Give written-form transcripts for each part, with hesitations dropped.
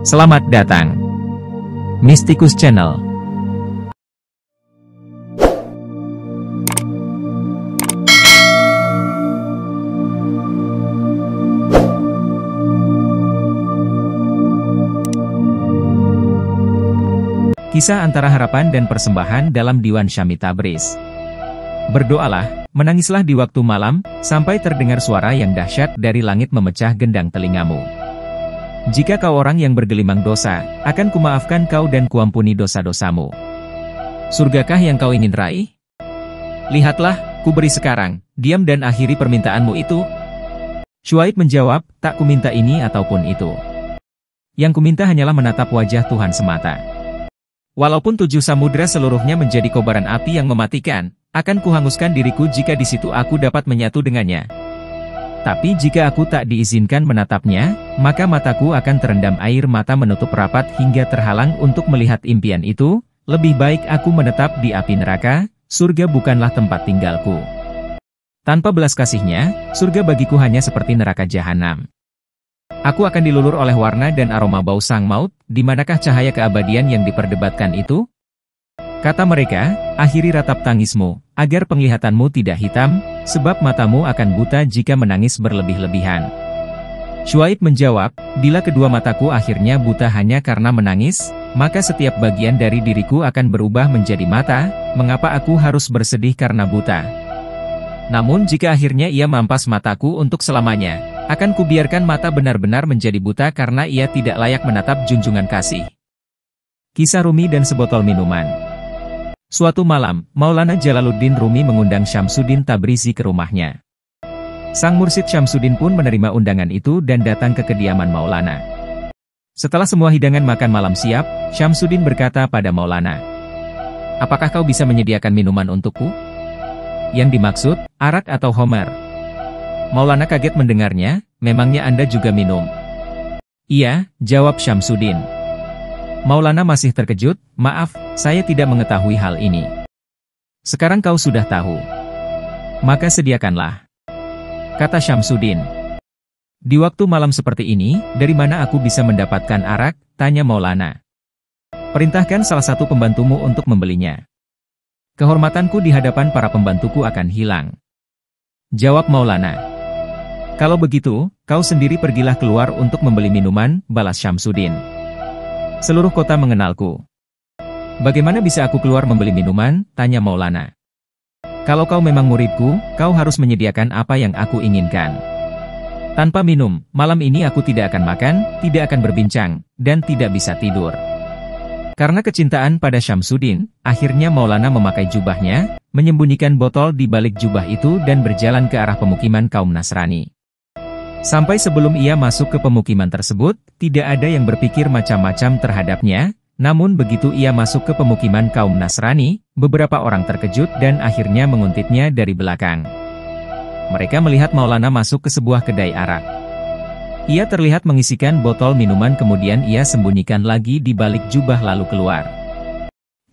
Selamat datang, Mystikus Channel. Kisah antara harapan dan persembahan dalam Diwan Syami Tabriz. Berdoalah, menangislah di waktu malam, sampai terdengar suara yang dahsyat dari langit memecah gendang telingamu. Jika kau orang yang bergelimang dosa, akan kumaafkan kau dan kuampuni dosa-dosamu. Surgakah yang kau ingin raih? Lihatlah, kuberi sekarang, diam dan akhiri permintaanmu itu. Syuaib menjawab, tak kuminta ini ataupun itu. Yang kuminta hanyalah menatap wajah Tuhan semata. Walaupun 7 samudera seluruhnya menjadi kobaran api yang mematikan, akan kuhanguskan diriku jika di situ aku dapat menyatu dengannya. Tapi jika aku tak diizinkan menatapnya, maka mataku akan terendam air mata menutup rapat hingga terhalang untuk melihat impian itu. Lebih baik aku menetap di api neraka, surga bukanlah tempat tinggalku. Tanpa belas kasihnya, surga bagiku hanya seperti neraka jahanam. Aku akan dilulur oleh warna dan aroma bau sang maut, di manakah cahaya keabadian yang diperdebatkan itu? Kata mereka, akhiri ratap tangismu, agar penglihatanmu tidak hitam, sebab matamu akan buta jika menangis berlebih-lebihan. Syuaib menjawab, bila kedua mataku akhirnya buta hanya karena menangis, maka setiap bagian dari diriku akan berubah menjadi mata, mengapa aku harus bersedih karena buta? Namun jika akhirnya ia mampas mataku untuk selamanya, akan kubiarkan mata benar-benar menjadi buta karena ia tidak layak menatap junjungan kasih. Kisah Rumi dan sebotol minuman. Suatu malam, Maulana Jalaluddin Rumi mengundang Syamsuddin Tabrizi ke rumahnya. Sang mursyid Syamsuddin pun menerima undangan itu dan datang ke kediaman Maulana. Setelah semua hidangan makan malam siap, Syamsuddin berkata pada Maulana, "Apakah kau bisa menyediakan minuman untukku?" Yang dimaksud, arak atau homer. Maulana kaget mendengarnya, memangnya Anda juga minum? Iya, jawab Syamsuddin. Maulana masih terkejut, maaf, saya tidak mengetahui hal ini. Sekarang kau sudah tahu. Maka sediakanlah. Kata Syamsuddin. Di waktu malam seperti ini, dari mana aku bisa mendapatkan arak? Tanya Maulana. Perintahkan salah satu pembantumu untuk membelinya. Kehormatanku di hadapan para pembantuku akan hilang. Jawab Maulana. Kalau begitu, kau sendiri pergilah keluar untuk membeli minuman, balas Syamsuddin. Seluruh kota mengenalku. Bagaimana bisa aku keluar membeli minuman? Tanya Maulana. Kalau kau memang muridku, kau harus menyediakan apa yang aku inginkan. Tanpa minum, malam ini aku tidak akan makan, tidak akan berbincang, dan tidak bisa tidur. Karena kecintaan pada Syamsuddin, akhirnya Maulana memakai jubahnya, menyembunyikan botol di balik jubah itu dan berjalan ke arah pemukiman kaum Nasrani. Sampai sebelum ia masuk ke pemukiman tersebut, tidak ada yang berpikir macam-macam terhadapnya, namun begitu ia masuk ke pemukiman kaum Nasrani, beberapa orang terkejut dan akhirnya menguntitnya dari belakang. Mereka melihat Maulana masuk ke sebuah kedai arak. Ia terlihat mengisikan botol minuman kemudian ia sembunyikan lagi di balik jubah lalu keluar.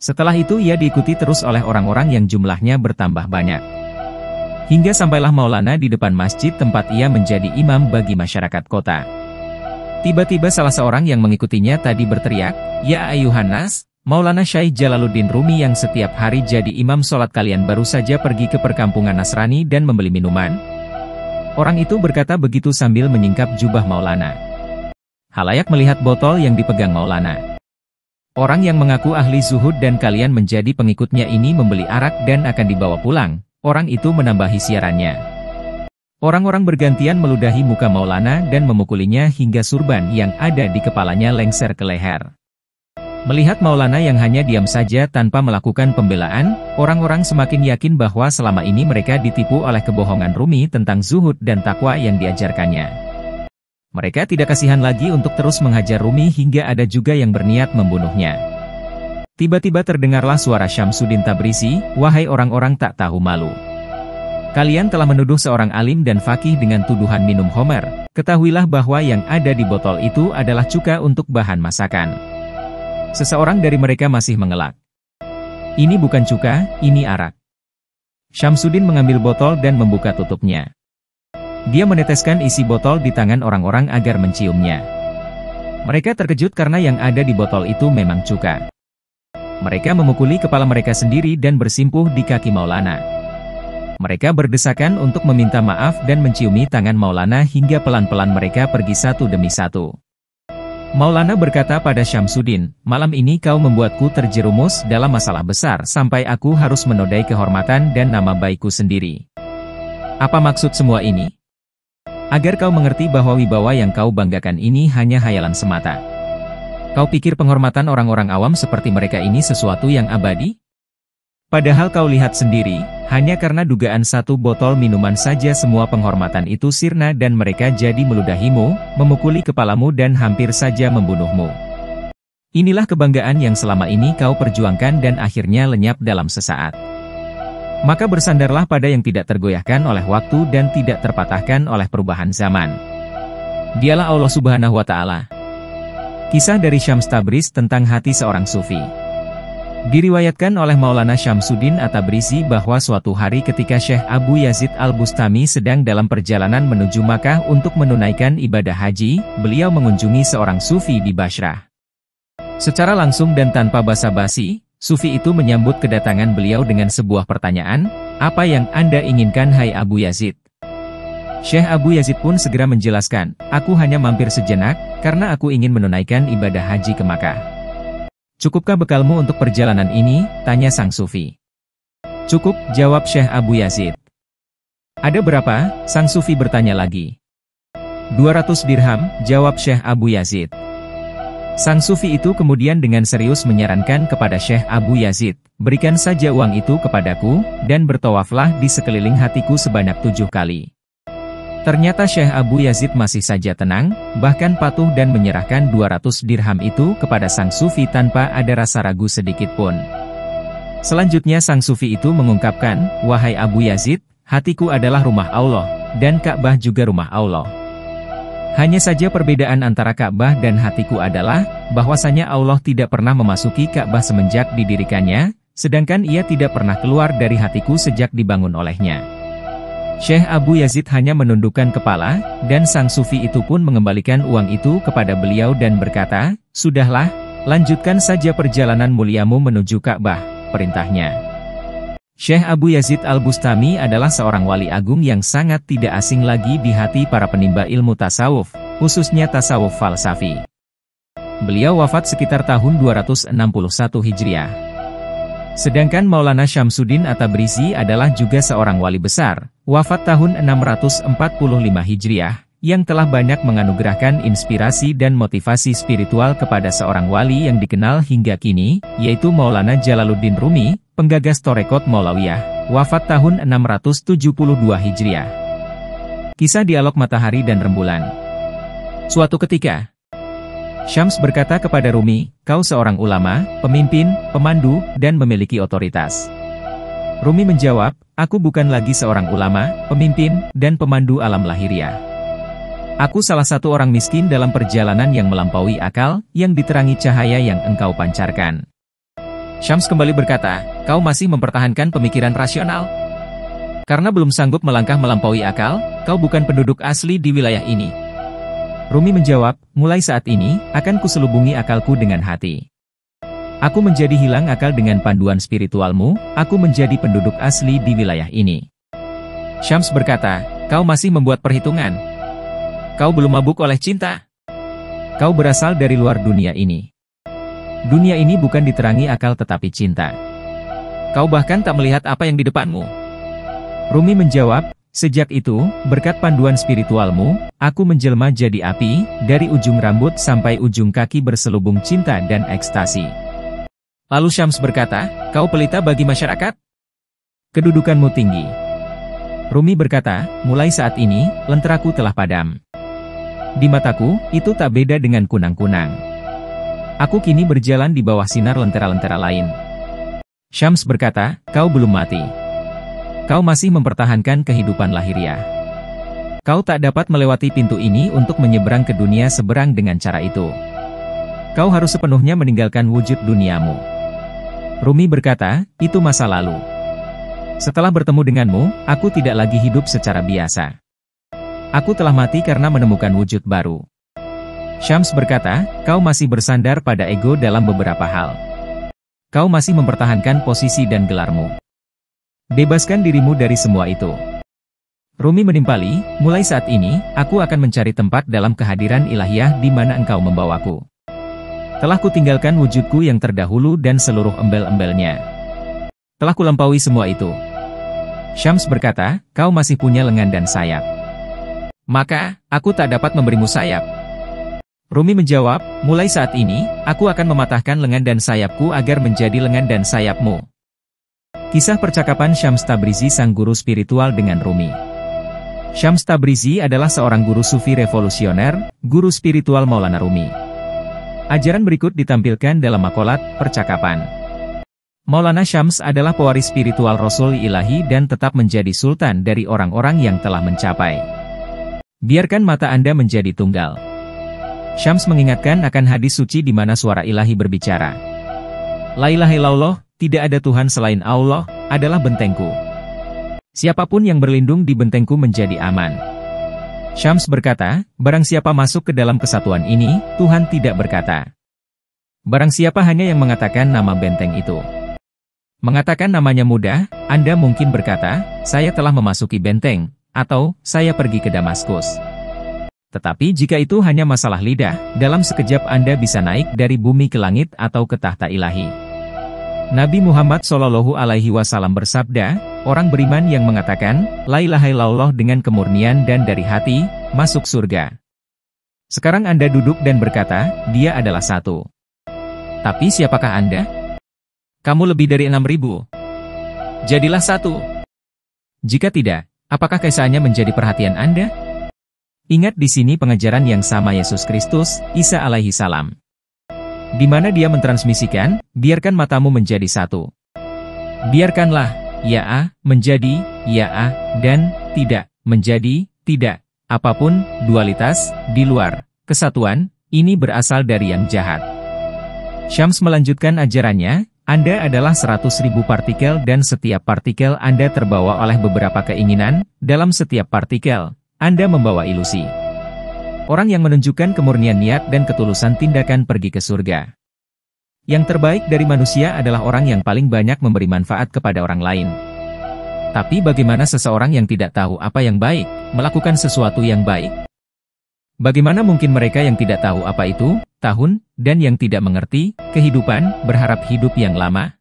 Setelah itu ia diikuti terus oleh orang-orang yang jumlahnya bertambah banyak. Hingga sampailah Maulana di depan masjid tempat ia menjadi imam bagi masyarakat kota. Tiba-tiba salah seorang yang mengikutinya tadi berteriak, "Ya ayuhan nas, Maulana Syekh Jalaluddin Rumi yang setiap hari jadi imam sholat kalian baru saja pergi ke perkampungan Nasrani dan membeli minuman." Orang itu berkata begitu sambil menyingkap jubah Maulana. Halayak melihat botol yang dipegang Maulana. Orang yang mengaku ahli zuhud dan kalian menjadi pengikutnya ini membeli arak dan akan dibawa pulang. Orang itu menambahi siarannya. Orang-orang bergantian meludahi muka Maulana dan memukulinya hingga surban yang ada di kepalanya lengser ke leher. Melihat Maulana yang hanya diam saja tanpa melakukan pembelaan, orang-orang semakin yakin bahwa selama ini mereka ditipu oleh kebohongan Rumi tentang zuhud dan takwa yang diajarkannya. Mereka tidak kasihan lagi untuk terus menghajar Rumi hingga ada juga yang berniat membunuhnya. Tiba-tiba terdengarlah suara Syamsuddin Tabrizi, "Wahai orang-orang tak tahu malu. Kalian telah menuduh seorang alim dan fakih dengan tuduhan minum homer. Ketahuilah bahwa yang ada di botol itu adalah cuka untuk bahan masakan." Seseorang dari mereka masih mengelak. "Ini bukan cuka, ini arak." Syamsuddin mengambil botol dan membuka tutupnya. Dia meneteskan isi botol di tangan orang-orang agar menciumnya. Mereka terkejut karena yang ada di botol itu memang cuka. Mereka memukuli kepala mereka sendiri dan bersimpuh di kaki Maulana. Mereka berdesakan untuk meminta maaf dan menciumi tangan Maulana hingga pelan-pelan mereka pergi satu demi satu. Maulana berkata pada Syamsuddin, "Malam ini kau membuatku terjerumus dalam masalah besar sampai aku harus menodai kehormatan dan nama baikku sendiri. Apa maksud semua ini? Agar kau mengerti bahwa wibawa yang kau banggakan ini hanya hayalan semata. Kau pikir penghormatan orang-orang awam seperti mereka ini sesuatu yang abadi? Padahal kau lihat sendiri, hanya karena dugaan satu botol minuman saja semua penghormatan itu sirna dan mereka jadi meludahimu, memukuli kepalamu dan hampir saja membunuhmu. Inilah kebanggaan yang selama ini kau perjuangkan dan akhirnya lenyap dalam sesaat. Maka bersandarlah pada yang tidak tergoyahkan oleh waktu dan tidak terpatahkan oleh perubahan zaman. Dialah Allah Subhanahu wa Ta'ala." Kisah dari Syams Tabriz tentang hati seorang sufi. Diriwayatkan oleh Maulana Syamsuddin At-Tabrizi bahwa suatu hari ketika Syekh Abu Yazid Al-Bustami sedang dalam perjalanan menuju Makkah untuk menunaikan ibadah haji, beliau mengunjungi seorang sufi di Bashrah. Secara langsung dan tanpa basa-basi, sufi itu menyambut kedatangan beliau dengan sebuah pertanyaan, "Apa yang Anda inginkan hai Abu Yazid?" Syekh Abu Yazid pun segera menjelaskan, "Aku hanya mampir sejenak, karena aku ingin menunaikan ibadah haji ke Makkah." "Cukupkah bekalmu untuk perjalanan ini?" tanya sang sufi. "Cukup," jawab Syekh Abu Yazid. "Ada berapa?" sang sufi bertanya lagi. 200 dirham, jawab Syekh Abu Yazid. Sang sufi itu kemudian dengan serius menyarankan kepada Syekh Abu Yazid, "Berikan saja uang itu kepadaku, dan bertawaflah di sekeliling hatiku sebanyak 7 kali. Ternyata Syekh Abu Yazid masih saja tenang, bahkan patuh dan menyerahkan 200 dirham itu kepada sang sufi tanpa ada rasa ragu sedikit pun. Selanjutnya sang sufi itu mengungkapkan, "Wahai Abu Yazid, hatiku adalah rumah Allah, dan Ka'bah juga rumah Allah. Hanya saja perbedaan antara Ka'bah dan hatiku adalah, bahwasanya Allah tidak pernah memasuki Ka'bah semenjak didirikannya, sedangkan ia tidak pernah keluar dari hatiku sejak dibangun olehnya." Syekh Abu Yazid hanya menundukkan kepala, dan sang sufi itu pun mengembalikan uang itu kepada beliau dan berkata, "Sudahlah, lanjutkan saja perjalanan muliamu menuju Ka'bah," perintahnya. Syekh Abu Yazid Al-Bustami adalah seorang wali agung yang sangat tidak asing lagi di hati para penimba ilmu tasawuf, khususnya tasawuf falsafi. Beliau wafat sekitar tahun 261 Hijriah. Sedangkan Maulana Syamsuddin At-Tabrizi adalah juga seorang wali besar, wafat tahun 645 Hijriah, yang telah banyak menganugerahkan inspirasi dan motivasi spiritual kepada seorang wali yang dikenal hingga kini, yaitu Maulana Jalaluddin Rumi, penggagas Torekot Maulawiyah, wafat tahun 672 Hijriah. Kisah dialog matahari dan rembulan. Suatu ketika, Syams berkata kepada Rumi, "Kau seorang ulama, pemimpin, pemandu, dan memiliki otoritas." Rumi menjawab, "Aku bukan lagi seorang ulama, pemimpin, dan pemandu alam lahiriah. Aku salah satu orang miskin dalam perjalanan yang melampaui akal, yang diterangi cahaya yang engkau pancarkan." Syams kembali berkata, "Kau masih mempertahankan pemikiran rasional? Karena belum sanggup melangkah melampaui akal, kau bukan penduduk asli di wilayah ini." Rumi menjawab, "Mulai saat ini, akan kuselubungi akalku dengan hati. Aku menjadi hilang akal dengan panduan spiritualmu, aku menjadi penduduk asli di wilayah ini." Syams berkata, "Kau masih membuat perhitungan? Kau belum mabuk oleh cinta? Kau berasal dari luar dunia ini. Dunia ini bukan diterangi akal tetapi cinta. Kau bahkan tak melihat apa yang di depanmu." Rumi menjawab, "Sejak itu, berkat panduan spiritualmu, aku menjelma jadi api, dari ujung rambut sampai ujung kaki berselubung cinta dan ekstasi." Lalu Syams berkata, "Kau pelita bagi masyarakat? Kedudukanmu tinggi." Rumi berkata, "Mulai saat ini, lenteraku telah padam. Di mataku, itu tak beda dengan kunang-kunang. Aku kini berjalan di bawah sinar lentera-lentera lain." Syams berkata, "Kau belum mati. Kau masih mempertahankan kehidupan lahiriah. Kau tak dapat melewati pintu ini untuk menyeberang ke dunia seberang dengan cara itu. Kau harus sepenuhnya meninggalkan wujud duniamu." Rumi berkata, "Itu masa lalu. Setelah bertemu denganmu, aku tidak lagi hidup secara biasa. Aku telah mati karena menemukan wujud baru." Syams berkata, kau masih bersandar pada ego dalam beberapa hal. Kau masih mempertahankan posisi dan gelarmu. Bebaskan dirimu dari semua itu. Rumi menimpali, mulai saat ini, aku akan mencari tempat dalam kehadiran ilahiyah di mana engkau membawaku. Telah kutinggalkan wujudku yang terdahulu dan seluruh embel-embelnya. Telah kulampaui semua itu. Syams berkata, kau masih punya lengan dan sayap. Maka, aku tak dapat memberimu sayap. Rumi menjawab, mulai saat ini, aku akan mematahkan lengan dan sayapku agar menjadi lengan dan sayapmu. Kisah percakapan Syams Tabrizi sang guru spiritual dengan Rumi. Syams Tabrizi adalah seorang guru sufi revolusioner, guru spiritual Maulana Rumi. Ajaran berikut ditampilkan dalam makolat percakapan. Maulana Syams adalah pewaris spiritual Rasul Ilahi dan tetap menjadi sultan dari orang-orang yang telah mencapai. Biarkan mata Anda menjadi tunggal. Syams mengingatkan akan hadis suci di mana suara ilahi berbicara. La ilaha illallah, tidak ada Tuhan selain Allah, adalah bentengku. Siapapun yang berlindung di bentengku menjadi aman. Syams berkata, barang siapa masuk ke dalam kesatuan ini, Tuhan tidak berkata. Barang siapa hanya yang mengatakan nama benteng itu. Mengatakan namanya mudah, Anda mungkin berkata, saya telah memasuki benteng, atau, saya pergi ke Damaskus. Tetapi jika itu hanya masalah lidah, dalam sekejap Anda bisa naik dari bumi ke langit atau ke tahta ilahi. Nabi Muhammad SAW bersabda, orang beriman yang mengatakan, La ilaha illallah dengan kemurnian dan dari hati, masuk surga. Sekarang Anda duduk dan berkata, dia adalah satu. Tapi siapakah Anda? Kamu lebih dari 6.000. Jadilah satu. Jika tidak, apakah keesaannya menjadi perhatian Anda? Ingat di sini pengajaran yang sama Yesus Kristus, Isa alaihi salam. Di mana dia mentransmisikan, biarkan matamu menjadi satu. Biarkanlah, ya menjadi, ya dan tidak, menjadi, tidak. Apapun, dualitas, di luar, kesatuan, ini berasal dari yang jahat. Syams melanjutkan ajarannya, Anda adalah 100.000 partikel dan setiap partikel Anda terbawa oleh beberapa keinginan, dalam setiap partikel. Anda membawa ilusi. Orang yang menunjukkan kemurnian niat dan ketulusan tindakan pergi ke surga. Yang terbaik dari manusia adalah orang yang paling banyak memberi manfaat kepada orang lain. Tapi bagaimana seseorang yang tidak tahu apa yang baik, melakukan sesuatu yang baik? Bagaimana mungkin mereka yang tidak tahu apa itu, tahun, dan yang tidak mengerti, kehidupan, berharap hidup yang lama?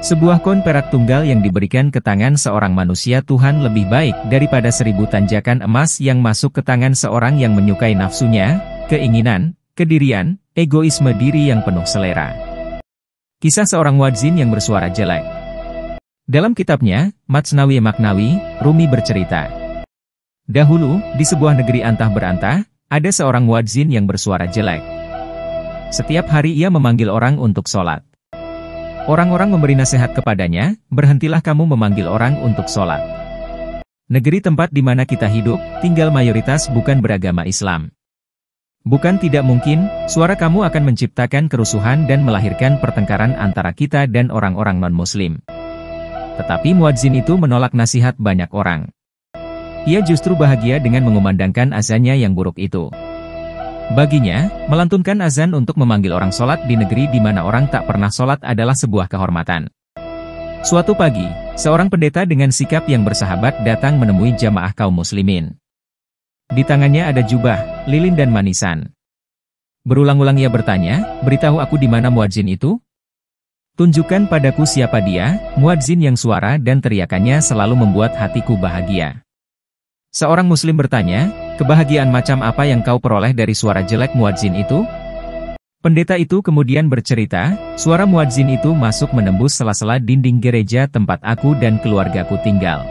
Sebuah koin perak tunggal yang diberikan ke tangan seorang manusia Tuhan lebih baik daripada 1000 tanjakan emas yang masuk ke tangan seorang yang menyukai nafsunya, keinginan, kedirian, egoisme diri yang penuh selera. Kisah seorang muadzin yang bersuara jelek. Dalam kitabnya, Matsnawi Maknawi, Rumi bercerita. Dahulu, di sebuah negeri antah berantah, ada seorang muadzin yang bersuara jelek. Setiap hari ia memanggil orang untuk sholat. Orang-orang memberi nasihat kepadanya, berhentilah kamu memanggil orang untuk sholat. Negeri tempat di mana kita hidup, tinggal mayoritas bukan beragama Islam. Bukan tidak mungkin, suara kamu akan menciptakan kerusuhan dan melahirkan pertengkaran antara kita dan orang-orang non-muslim. Tetapi muadzin itu menolak nasihat banyak orang. Ia justru bahagia dengan mengumandangkan azannya yang buruk itu. Baginya, melantunkan azan untuk memanggil orang sholat di negeri di mana orang tak pernah sholat adalah sebuah kehormatan. Suatu pagi, seorang pendeta dengan sikap yang bersahabat datang menemui jamaah kaum muslimin. Di tangannya ada jubah, lilin dan manisan. Berulang-ulang ia bertanya, beritahu aku di mana muadzin itu? Tunjukkan padaku siapa dia, muadzin yang suara dan teriakannya selalu membuat hatiku bahagia. Seorang muslim bertanya, kebahagiaan macam apa yang kau peroleh dari suara jelek muadzin itu? Pendeta itu kemudian bercerita, suara muadzin itu masuk menembus sela-sela dinding gereja tempat aku dan keluargaku tinggal.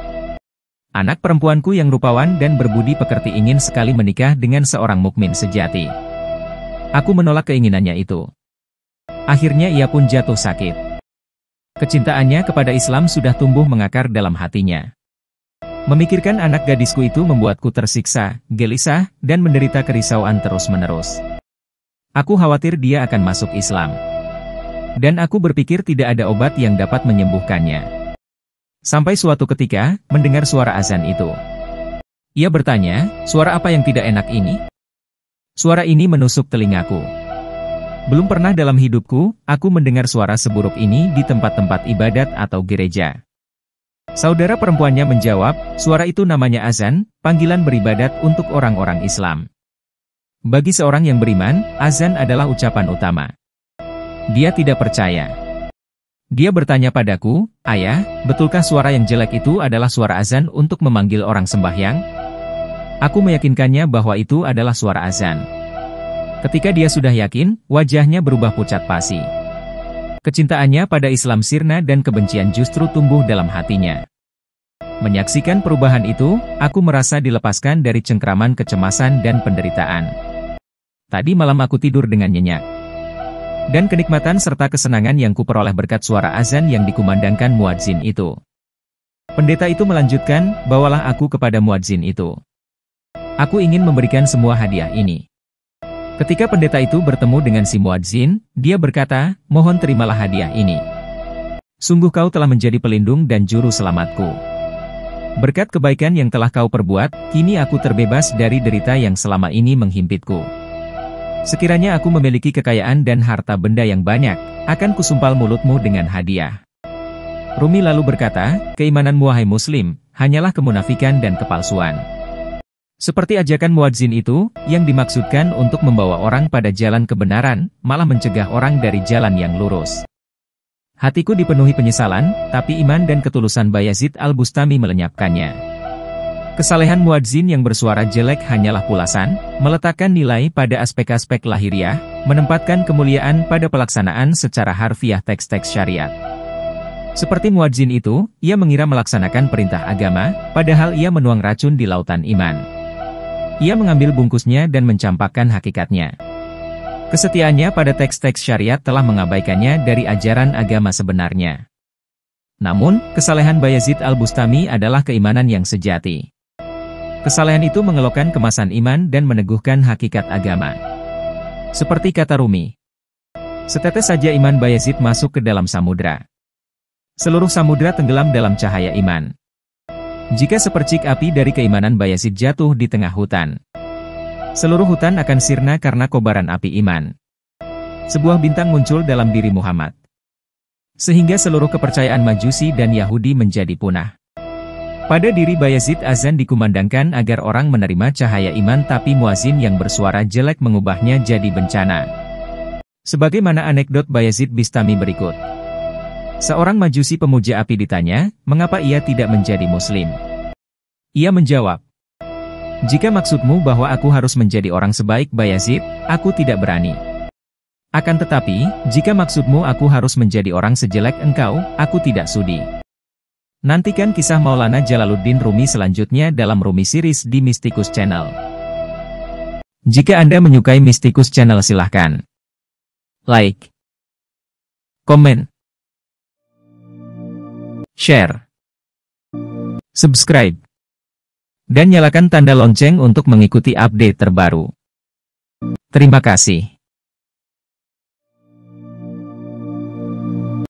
Anak perempuanku yang rupawan dan berbudi pekerti ingin sekali menikah dengan seorang mukmin sejati. Aku menolak keinginannya itu. Akhirnya ia pun jatuh sakit. Kecintaannya kepada Islam sudah tumbuh mengakar dalam hatinya. Memikirkan anak gadisku itu membuatku tersiksa, gelisah, dan menderita kerisauan terus-menerus. Aku khawatir dia akan masuk Islam. Dan aku berpikir tidak ada obat yang dapat menyembuhkannya. Sampai suatu ketika, mendengar suara azan itu. Ia bertanya, suara apa yang tidak enak ini? Suara ini menusuk telingaku. Belum pernah dalam hidupku, aku mendengar suara seburuk ini di tempat-tempat ibadat atau gereja. Saudara perempuannya menjawab, suara itu namanya azan, panggilan beribadat untuk orang-orang Islam. Bagi seorang yang beriman, azan adalah ucapan utama. Dia tidak percaya. Dia bertanya padaku, "Ayah, betulkah suara yang jelek itu adalah suara azan untuk memanggil orang sembahyang?" Aku meyakinkannya bahwa itu adalah suara azan. Ketika dia sudah yakin, wajahnya berubah pucat pasi. Kecintaannya pada Islam sirna dan kebencian justru tumbuh dalam hatinya. Menyaksikan perubahan itu, aku merasa dilepaskan dari cengkraman kecemasan dan penderitaan. Tadi malam aku tidur dengan nyenyak. Dan kenikmatan serta kesenangan yang kuperoleh berkat suara azan yang dikumandangkan muadzin itu. Pendeta itu melanjutkan, bawalah aku kepada muadzin itu. Aku ingin memberikan semua hadiah ini. Ketika pendeta itu bertemu dengan si muadzin, dia berkata, mohon terimalah hadiah ini. Sungguh kau telah menjadi pelindung dan juru selamatku. Berkat kebaikan yang telah kau perbuat, kini aku terbebas dari derita yang selama ini menghimpitku. Sekiranya aku memiliki kekayaan dan harta benda yang banyak, akan kusumpal mulutmu dengan hadiah. Rumi lalu berkata, keimananmu wahai muslim, hanyalah kemunafikan dan kepalsuan. Seperti ajakan muadzin itu, yang dimaksudkan untuk membawa orang pada jalan kebenaran, malah mencegah orang dari jalan yang lurus. Hatiku dipenuhi penyesalan, tapi iman dan ketulusan Bayazid Al-Bustami melenyapkannya. Kesalehan muadzin yang bersuara jelek hanyalah pulasan, meletakkan nilai pada aspek-aspek lahiriah, menempatkan kemuliaan pada pelaksanaan secara harfiah teks-teks syariat. Seperti muadzin itu, ia mengira melaksanakan perintah agama, padahal ia menuang racun di lautan iman. Ia mengambil bungkusnya dan mencampakkan hakikatnya. Kesetiaannya pada teks-teks syariat telah mengabaikannya dari ajaran agama sebenarnya. Namun, kesalehan Bayazid Al-Bustami adalah keimanan yang sejati. Kesalehan itu mengelokkan kemasan iman dan meneguhkan hakikat agama. Seperti kata Rumi, setetes saja iman Bayazid masuk ke dalam samudra. Seluruh samudra tenggelam dalam cahaya iman. Jika sepercik api dari keimanan Bayazid jatuh di tengah hutan, seluruh hutan akan sirna karena kobaran api iman. Sebuah bintang muncul dalam diri Muhammad, sehingga seluruh kepercayaan Majusi dan Yahudi menjadi punah. Pada diri Bayazid azan dikumandangkan agar orang menerima cahaya iman, tapi muazin yang bersuara jelek mengubahnya jadi bencana. Sebagaimana anekdot Bayazid Bistami berikut. Seorang Majusi pemuja api ditanya, mengapa ia tidak menjadi muslim? Ia menjawab, jika maksudmu bahwa aku harus menjadi orang sebaik Bayazid, aku tidak berani. Akan tetapi, jika maksudmu aku harus menjadi orang sejelek engkau, aku tidak sudi. Nantikan kisah Maulana Jalaluddin Rumi selanjutnya dalam Rumi Series di Mystikus Channel. Jika Anda menyukai Mystikus Channel silahkan like, komen, share, subscribe, dan nyalakan tanda lonceng untuk mengikuti update terbaru. Terima kasih.